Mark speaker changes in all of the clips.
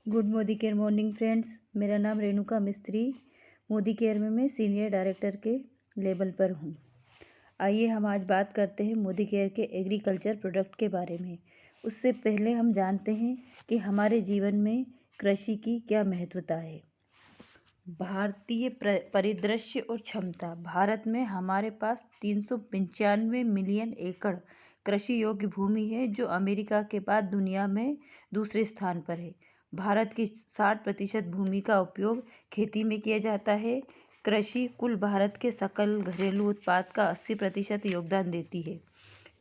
Speaker 1: Good Modi care morning friends. मेरा नाम रेणुका मिस्त्री। मोदी केयर में मैं सीनियर डायरेक्टर के लेवल पर हूँ। आइए हम आज बात करते हैं मोदी केयर के एग्रीकल्चर प्रोडक्ट के बारे में। उससे पहले हम जानते हैं कि हमारे जीवन में कृषि की क्या महत्वता है। भारतीय परिदृश्य और क्षमता। भारत में हमारे पास 395 मिलियन एकड़ कृषि योग्य भूमि है, जो अमेरिका के बाद दुनिया में दूसरे स्थान पर है। भारत की 60% भूमि का उपयोग खेती में किया जाता है। कृषि कुल भारत के सकल घरेलू उत्पाद का 80% योगदान देती है।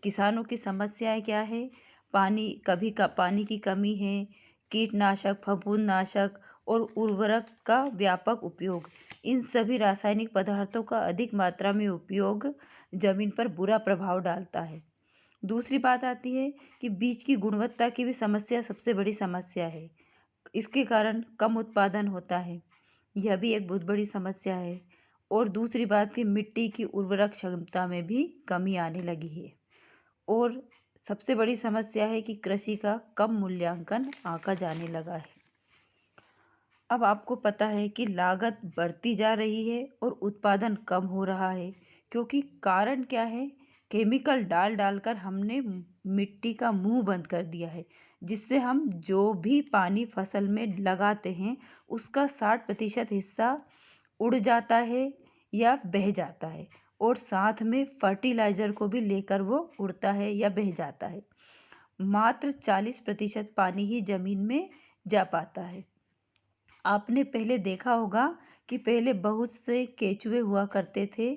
Speaker 1: किसानों की समस्याएं क्या है? पानी की कमी है, कीटनाशक, फफूंदनाशक और उर्वरक का व्यापक उपयोग। इन सभी रासायनिक पदार्थों का अधिक मात्रा में उपयोग जमीन पर बुरा प्रभाव डालता है। दूसरी बात आती है कि बीज की गुणवत्ता की भी समस्या सबसे बड़ी समस्या है। इसके कारण कम उत्पादन होता है, यह भी एक बहुत बड़ी समस्या है। और दूसरी बात कि मिट्टी की उर्वरक क्षमता में भी कमी आने लगी है। और सबसे बड़ी समस्या है कि कृषि का कम मूल्यांकन आंका जाने लगा है। अब आपको पता है कि लागत बढ़ती जा रही है और उत्पादन कम हो रहा है, क्योंकि कारण क्या है? केमिकल डाल डालकर हमने मिट्टी का मुंह बंद कर दिया है, जिससे हम जो भी पानी फसल में लगाते हैं उसका 60% हिस्सा उड़ जाता है या बह जाता है, और साथ में फर्टिलाइज़र को भी लेकर वो उड़ता है या बह जाता है। मात्र 40% पानी ही ज़मीन में जा पाता है। आपने पहले देखा होगा कि पहले बहुत से केचुए हुआ करते थे।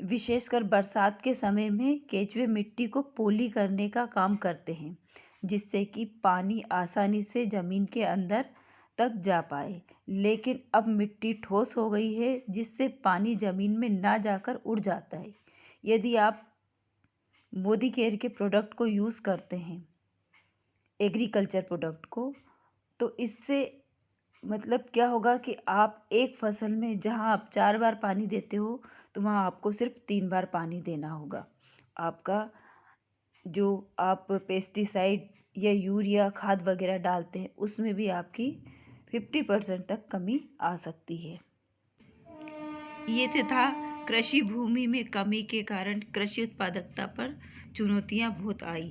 Speaker 1: विशेषकर बरसात के समय में केचुए मिट्टी को पोली करने का काम करते हैं, जिससे कि पानी आसानी से ज़मीन के अंदर तक जा पाए। लेकिन अब मिट्टी ठोस हो गई है, जिससे पानी ज़मीन में ना जाकर उड़ जाता है। यदि आप मोदी केयर के प्रोडक्ट को यूज़ करते हैं, एग्रीकल्चर प्रोडक्ट को, तो इससे मतलब क्या होगा कि आप एक फसल में जहां आप 4 बार पानी देते हो, तो वहां आपको सिर्फ 3 बार पानी देना होगा। आपका जो आप पेस्टिसाइड या यूरिया खाद वगैरह डालते हैं, उसमें भी आपकी 50% तक कमी आ सकती है। ये तो था कृषि भूमि में कमी के कारण कृषि उत्पादकता पर चुनौतियां बहुत आई।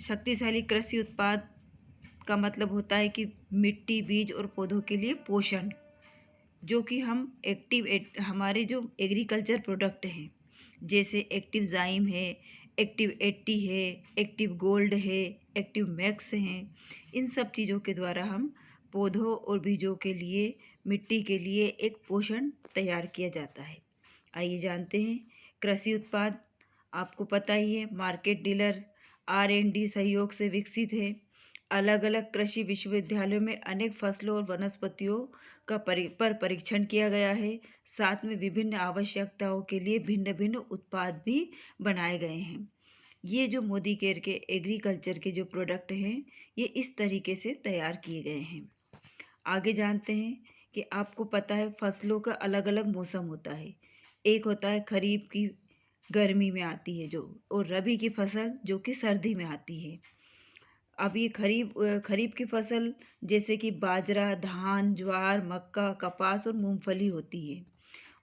Speaker 1: शक्तिशाली कृषि उत्पाद का मतलब होता है कि मिट्टी, बीज और पौधों के लिए पोषण, जो कि हम हमारे जो एग्रीकल्चर प्रोडक्ट हैं, जैसे एक्टिव जाइम है, एक्टिव 80 है, एक्टिव गोल्ड है, एक्टिव मैक्स हैं। इन सब चीज़ों के द्वारा हम पौधों और बीजों के लिए, मिट्टी के लिए एक पोषण तैयार किया जाता है। आइए जानते हैं कृषि उत्पाद। आपको पता ही है, मार्केट डीलर R&D सहयोग से विकसित है। अलग अलग कृषि विश्वविद्यालयों में अनेक फसलों और वनस्पतियों का परीक्षण किया गया है। साथ में विभिन्न आवश्यकताओं के लिए भिन्न भिन्न उत्पाद भी बनाए गए हैं। ये जो मोदी केयर के एग्रीकल्चर के जो प्रोडक्ट हैं, ये इस तरीके से तैयार किए गए हैं। आगे जानते हैं कि आपको पता है फसलों का अलग अलग मौसम होता है। एक होता है खरीफ की, गर्मी में आती है जो, और रबी की फसल जो कि सर्दी में आती है। अब ये खरीफ की फसल जैसे कि बाजरा, धान, ज्वार, मक्का, कपास और मूंगफली होती है।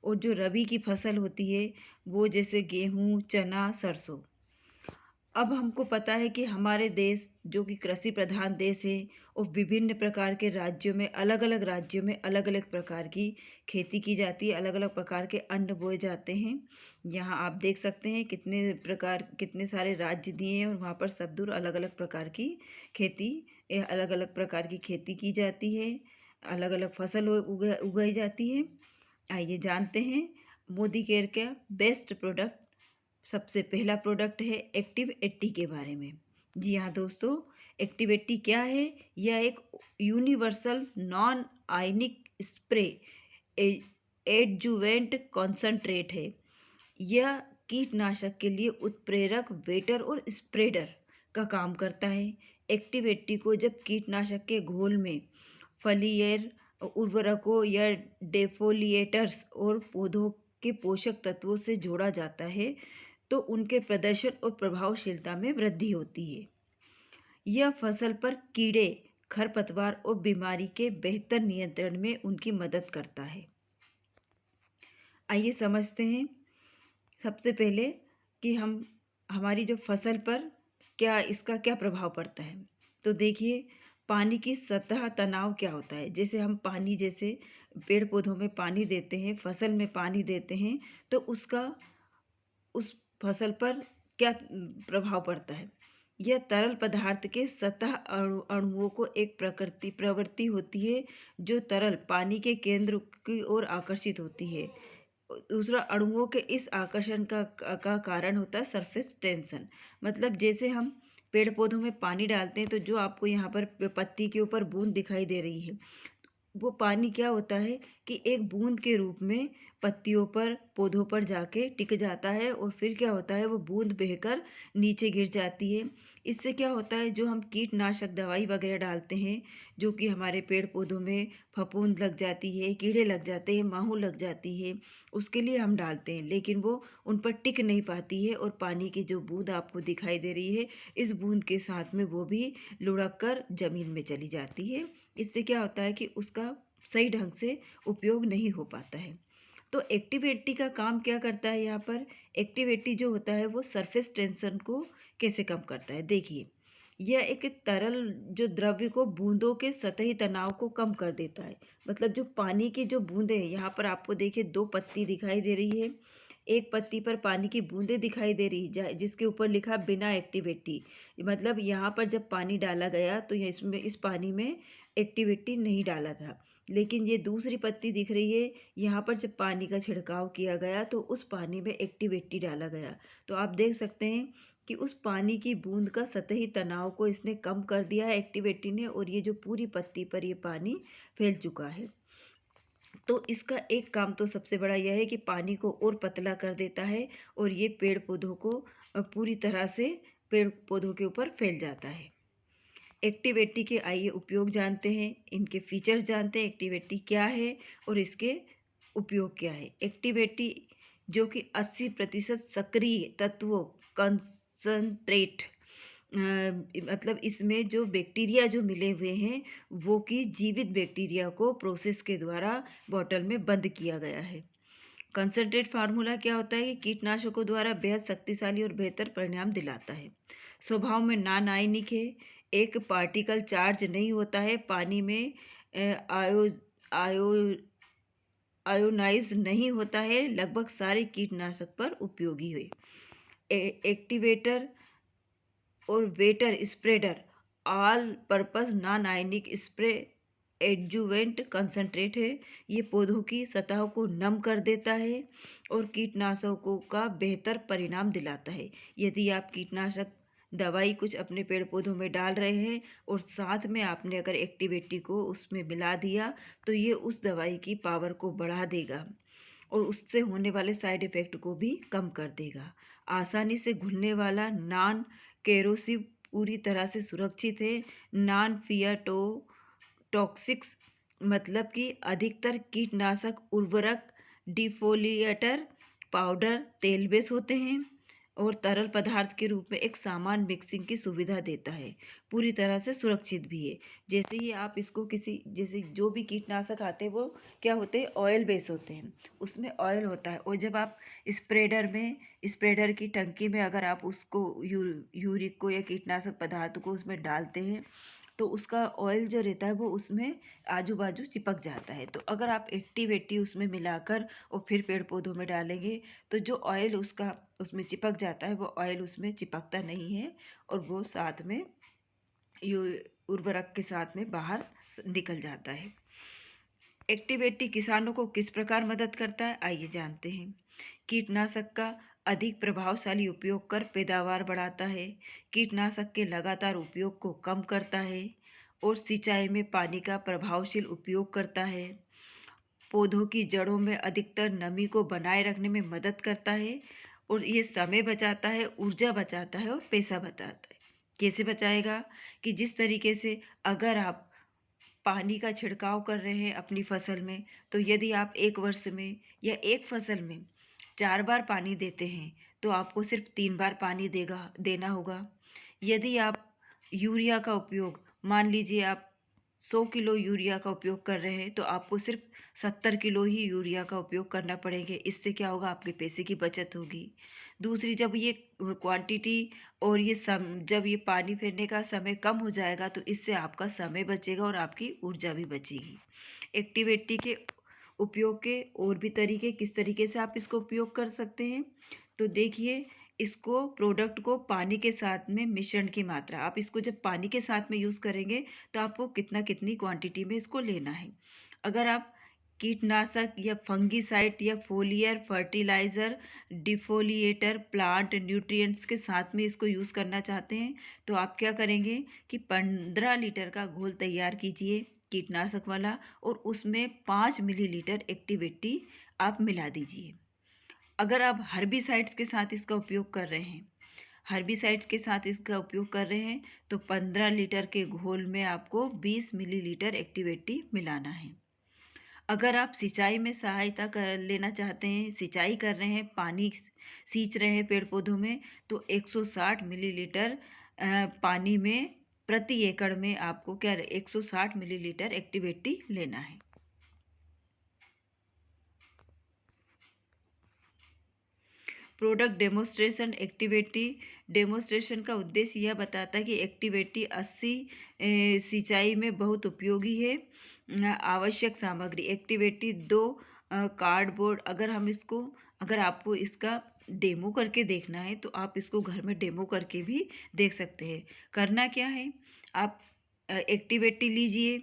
Speaker 1: और जो रबी की फसल होती है वो जैसे गेहूँ, चना, सरसों। अब हमको पता है कि हमारे देश जो कि कृषि प्रधान देश है, और विभिन्न प्रकार के राज्यों में, अलग अलग राज्यों में अलग अलग प्रकार की खेती की जाती है, अलग अलग प्रकार के अन्न बोए जाते हैं। यहाँ आप देख सकते हैं कितने सारे राज्य दिए हैं, और वहाँ पर सब दूर अलग अलग प्रकार की खेती अलग अलग प्रकार की खेती की जाती है, अलग अलग फसल उगाई जाती है। आइए जानते हैं मोदी केयर का बेस्ट प्रोडक्ट। सबसे पहला प्रोडक्ट है एक्टिव 80 के बारे में। जी हाँ दोस्तों, एक्टिव 80 क्या है? यह एक universal non ionic spray adjuvant concentrate है। यह कीटनाशक के लिए उत्प्रेरक, वेटर और स्प्रेडर का काम करता है। एक्टिव 80 को जब कीटनाशक के घोल में फलियर उर्वरकों या डेफोलिएटर्स और पौधों के पोषक तत्वों से जोड़ा जाता है, तो उनके प्रदर्शन और प्रभावशीलता में वृद्धि होती है। यह फसल पर कीड़े, खरपतवार और बीमारी के बेहतर नियंत्रण में उनकी मदद करता है। आइए समझते हैं सबसे पहले कि हमारी जो फसल पर इसका क्या प्रभाव पड़ता है। तो देखिए, पानी की सतह तनाव क्या होता है। जैसे हम पानी, जैसे पेड़ पौधों में पानी देते हैं, फसल में पानी देते हैं, तो उसका उस फसल पर क्या प्रभाव पड़ता है। यह तरल पदार्थ के सतह अणुओं को एक प्रवृत्ति होती है जो तरल पानी के केंद्र की ओर आकर्षित होती है। दूसरा, अणुओं के इस आकर्षण का कारण होता है सरफेस टेंशन। मतलब जैसे हम पेड़ पौधों में पानी डालते हैं, तो जो आपको यहाँ पर पत्ती के ऊपर बूंद दिखाई दे रही है, वो पानी क्या होता है कि एक बूंद के रूप में पत्तियों पर, पौधों पर जाके टिक जाता है और फिर क्या होता है, वो बूंद बहकर नीचे गिर जाती है। इससे क्या होता है, जो हम कीटनाशक दवाई वगैरह डालते हैं, जो कि हमारे पेड़ पौधों में फफूंद लग जाती है, कीड़े लग जाते हैं, माहू लग जाती है, उसके लिए हम डालते हैं, लेकिन वो उन पर टिक नहीं पाती है और पानी की जो बूंद आपको दिखाई दे रही है, इस बूंद के साथ में वो भी लुढ़क कर जमीन में चली जाती है। इससे क्या होता है कि उसका सही ढंग से उपयोग नहीं हो पाता है। तो एक्टिवेटी का काम क्या करता है यहाँ पर। एक्टिवेटी जो होता है वो सरफेस टेंशन को कैसे कम करता है। देखिए, यह एक तरल जो द्रव्य को बूंदों के सतही तनाव को कम कर देता है। मतलब जो पानी की जो बूंदें हैं, यहाँ पर आपको देखिए 2 पत्ती दिखाई दे रही है। एक पत्ती पर पानी की बूंदें दिखाई दे रही है जिसके ऊपर लिखा बिना एक्टिवेटी। मतलब यहाँ पर जब पानी डाला गया तो इस पानी में एक्टिवेटी नहीं डाला था। लेकिन ये दूसरी पत्ती दिख रही है, यहाँ पर जब पानी का छिड़काव किया गया तो उस पानी में एक्टिवेटी डाला गया। तो आप देख सकते हैं कि उस पानी की बूंद का सतही तनाव को इसने कम कर दिया है एक्टिवेटी ने, और ये जो पूरी पत्ती पर ये पानी फैल चुका है। तो इसका एक काम तो सबसे बड़ा यह है कि पानी को और पतला कर देता है और ये पेड़ पौधों को पूरी तरह से पेड़ पौधों के ऊपर फैल जाता है। एक्टिवेटी के आइए उपयोग जानते हैं, इनके फीचर्स जानते हैं, एक्टिवेटी क्या है और इसके उपयोग क्या है। एक्टिवेटी जो कि 80% सक्रिय तत्वों कंसंट्रेट, मतलब इसमें जो बैक्टीरिया जो मिले हुए हैं वो कि जीवित बैक्टीरिया को प्रोसेस के द्वारा बॉटल में बंद किया गया है। कंसंट्रेट फार्मूला क्या होता है कि कीटनाशकों द्वारा बेहद शक्तिशाली और बेहतर परिणाम दिलाता है। स्वभाव में नॉन आयनिक है, एक पार्टिकल चार्ज नहीं होता है, पानी में आयो आयो आयोनाइज नहीं होता है, लगभग सारे कीटनाशक पर उपयोगी है। एक्टिवेटर और waiter spreader all purpose non ionic spray adjuvant concentrate है। ये पौधों की सतह को नम कर देता है और कीटनाशकों का बेहतर परिणाम दिलाता है। यदि आप कीटनाशक दवाई कुछ अपने पेड़ पौधों में डाल रहे हैं और साथ में आपने अगर एक्टिवेटी को उसमें मिला दिया, तो ये उस दवाई की पावर को बढ़ा देगा और उससे होने वाले साइड इफ़ेक्ट को भी कम कर देगा। आसानी से घुलने वाला, नॉन केरोसिव, पूरी तरह से सुरक्षित है। नॉन फियाटो टॉक्सिक्स, मतलब कि अधिकतर कीटनाशक उर्वरक डिफोलिएटर पाउडर तेल बेस होते हैं और तरल पदार्थ के रूप में एक सामान मिक्सिंग की सुविधा देता है। पूरी तरह से सुरक्षित भी है। जैसे ही आप इसको जैसे जो भी कीटनाशक आते हैं वो क्या होते हैं, ऑयल बेस होते हैं, उसमें ऑयल होता है। और जब आप स्प्रेडर की टंकी में अगर आप उसको यूरिक को या कीटनाशक पदार्थ को उसमें डालते हैं, तो उसका ऑयल जो रहता है वो उसमें आजू बाजू चिपक जाता है। तो अगर आप एक्टिवेटी उसमें मिलाकर और फिर पेड़ पौधों में डालेंगे, तो जो ऑयल उसका उसमें चिपक जाता है वो ऑयल उसमें चिपकता नहीं है और वो साथ में उर्वरक के साथ में बाहर निकल जाता है। एक्टिवेटी किसानों को किस प्रकार मदद करता है, आइए जानते हैं। कीटनाशक का अधिक प्रभावशाली उपयोग कर पैदावार बढ़ाता है, कीटनाशक के लगातार उपयोग को कम करता है और सिंचाई में पानी का प्रभावशील उपयोग करता है। पौधों की जड़ों में अधिकतर नमी को बनाए रखने में मदद करता है और ये समय बचाता है, ऊर्जा बचाता है और पैसा बचाता है। कैसे बचाएगा कि जिस तरीके से अगर आप पानी का छिड़काव कर रहे हैं अपनी फसल में, तो यदि आप एक वर्ष में या एक फसल में 4 बार पानी देते हैं, तो आपको सिर्फ 3 बार पानी देना होगा। यदि आप यूरिया का उपयोग, मान लीजिए आप 100 किलो यूरिया का उपयोग कर रहे हैं तो आपको सिर्फ 70 किलो ही यूरिया का उपयोग करना पड़ेगा। इससे क्या होगा, आपके पैसे की बचत होगी। दूसरी, जब ये क्वांटिटी और ये जब ये पानी फेरने का समय कम हो जाएगा तो इससे आपका समय बचेगा और आपकी ऊर्जा भी बचेगी। एक्टिविटी के उपयोग के और भी तरीके, किस तरीके से आप इसको उपयोग कर सकते हैं, तो देखिए, इसको प्रोडक्ट को पानी के साथ में मिश्रण की मात्रा, आप इसको जब पानी के साथ में यूज़ करेंगे तो आपको कितनी क्वांटिटी में इसको लेना है। अगर आप कीटनाशक या फंगीसाइड या फोलियर फर्टिलाइज़र, डिफोलिएटर, प्लांट न्यूट्रिएंट्स के साथ में इसको यूज़ करना चाहते हैं तो आप क्या करेंगे कि 15 लीटर का घोल तैयार कीजिए कीटनाशक वाला, और उसमें 5 मिलीलीटर एक्टिविटी आप मिला दीजिए। अगर आप हर्बिसाइड्स के साथ इसका उपयोग कर रहे हैं, हर्बिसाइड्स के साथ इसका उपयोग कर रहे हैं तो 15 लीटर के घोल में आपको 20 मिलीलीटर एक्टिविटी मिलाना है। अगर आप सिंचाई में सहायता कर लेना चाहते हैं, सिंचाई कर रहे हैं, पानी सींच रहे हैं पेड़ पौधों में, तो 160 मिलीलीटर पानी में प्रति एकड़ में आपको 160 मिलीलीटर एक्टिविटी लेना है। प्रोडक्ट डेमोस्ट्रेशन एक्टिविटी डेमोस्ट्रेशन का उद्देश्य यह बताता है कि एक्टिविटी 80 सिंचाई में बहुत उपयोगी है। आवश्यक सामग्री एक्टिविटी 2 कार्डबोर्ड। अगर आपको इसका डेमो करके देखना है तो आप इसको घर में डेमो करके भी देख सकते हैं। करना क्या है, आप एक्टिविटी लीजिए,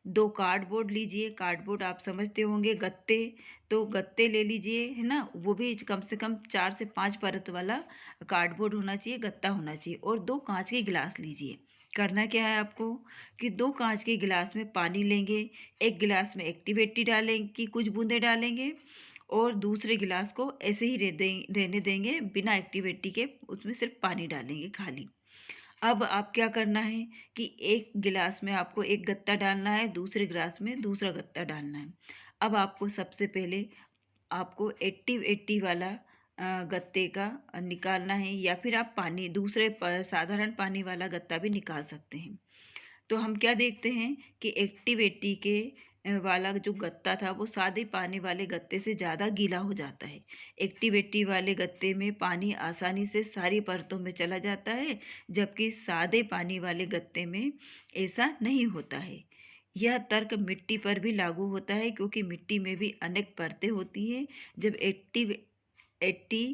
Speaker 1: 2 कार्डबोर्ड लीजिए। कार्डबोर्ड आप समझते होंगे, गत्ते, तो गत्ते ले लीजिए, है ना, वो भी कम से कम 4 से 5 परत वाला कार्डबोर्ड होना चाहिए, गत्ता होना चाहिए, और 2 कांच के गिलास लीजिए। करना क्या है आपको कि 2 कांच के गिलास में पानी लेंगे, एक गिलास में एक्टिविटी डालेंगे कि कुछ बूंदे डालेंगे, और दूसरे गिलास को ऐसे ही रहने देंगे बिना एक्टिविटी के, उसमें सिर्फ पानी डालेंगे खाली। अब आप क्या करना है कि एक गिलास में आपको एक गत्ता डालना है, दूसरे गिलास में दूसरा गत्ता डालना है। अब आपको सबसे पहले आपको 80-80 वाला गत्ते का निकालना है, या फिर आप पानी दूसरे साधारण पानी वाला गत्ता भी निकाल सकते हैं। तो हम क्या देखते हैं कि एक्टिविटी के वाला जो गत्ता था वो सादे पानी वाले गत्ते से ज़्यादा गीला हो जाता है। एक्टिविटी वाले गत्ते में पानी आसानी से सारी परतों में चला जाता है, जबकि सादे पानी वाले गत्ते में ऐसा नहीं होता है। यह तर्क मिट्टी पर भी लागू होता है, क्योंकि मिट्टी में भी अनेक परतें होती हैं। जब एट्टी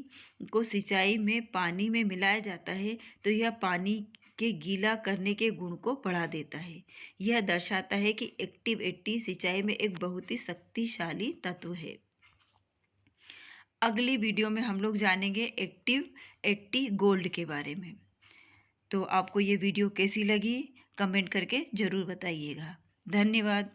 Speaker 1: को सिंचाई में पानी में मिलाया जाता है तो यह पानी के गीला करने के गुण को बढ़ा देता है। यह दर्शाता है कि एक्टिव 80 सिंचाई में एक बहुत ही शक्तिशाली तत्व है। अगली वीडियो में हम लोग जानेंगे एक्टिव 80 गोल्ड के बारे में। तो आपको ये वीडियो कैसी लगी कमेंट करके ज़रूर बताइएगा। धन्यवाद।